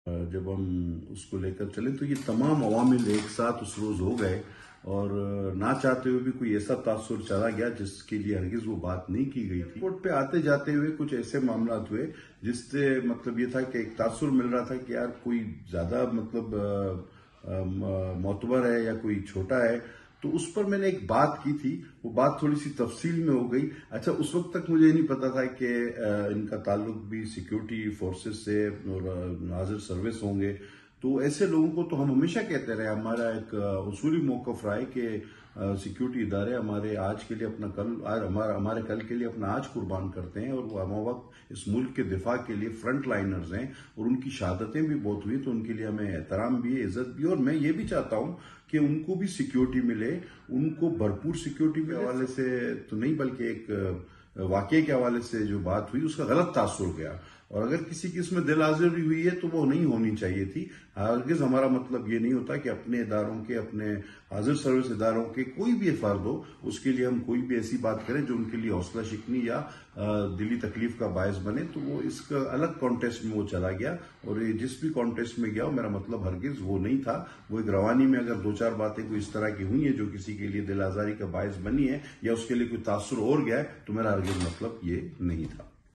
جب ہم اس کو لے کر چلے تو یہ تمام عوامل ایک ساتھ اس روز ہو گئے اور نہ چاہتے ہوئے بھی کوئی ایسا تاثر چلا گیا جس کے لیے ہرگز وہ بات نہیں کی گئی تھی۔ ایئرپورٹ پہ آتے جاتے ہوئے کچھ ایسے معاملات ہوئے جس سے مطلب یہ تھا کہ ایک تاثر مل رہا تھا کہ یار کوئی زیادہ مطلب معتبر ہے یا کوئی چھوٹا ہے، تو اس پر میں نے ایک بات کی تھی، وہ بات تھوڑی سی تفصیل میں ہو گئی۔ اچھا، اس وقت تک مجھے نہیں پتا تھا کہ ان کا تعلق بھی سیکیورٹی فورسز سے اور ناظر سروس ہوں گے، تو ایسے لوگوں کو تو ہم ہمیشہ کہتے رہے، ہمارا ایک اصولی موقف رہا ہے کہ سیکیورٹی ادارے ہمارے آج کے لیے اپنا کل، ہمارے کل کے لیے اپنا آج قربان کرتے ہیں، اور وہ ہم وقت اس ملک کے دفاع کے لیے فرنٹ لائنرز ہیں، اور ان کی شہادتیں بھی بہت ہوئی، تو ان کے لیے ہمیں احترام بھی ہے، عزت بھی، اور میں یہ بھی چاہتا ہوں کہ ان کو بھی سیکیورٹی ملے، ان کو بھرپور سیکیورٹی کے حوالے سے تو نہیں بلکہ ایک واقعے کے حوالے سے جو بات ہوئی اس کا غلط تاثر گیا، اور اگر کسی کی اس میں دل آزاری ہوئی ہے تو وہ نہیں ہونی چاہیے تھی۔ ہرگز ہمارا مطلب یہ نہیں ہوتا کہ اپنے اداروں کے، اپنے حاضر سروس اداروں کے کوئی بھی فرد ہو، اس کے لیے ہم کوئی بھی ایسی بات کریں جو ان کے لیے حوصلہ شکنی یا دلی تکلیف کا باعث بنے، تو وہ اس کا الگ کانٹیسٹ میں وہ چلا گیا، اور جس بھی کانٹیسٹ میں گیا میرا مطلب ہرگز وہ نہیں تھا۔ وہ ایک روانی میں اگر دو چار باتیں کوئی اس طرح کی ہوئی ہیں جو کسی کے لیے دل آزاری کا باعث بنی ہے یا اس کے لیے کوئی تاثر اور گیا ہے، تو میرا ہرگز مطلب یہ نہیں تھا۔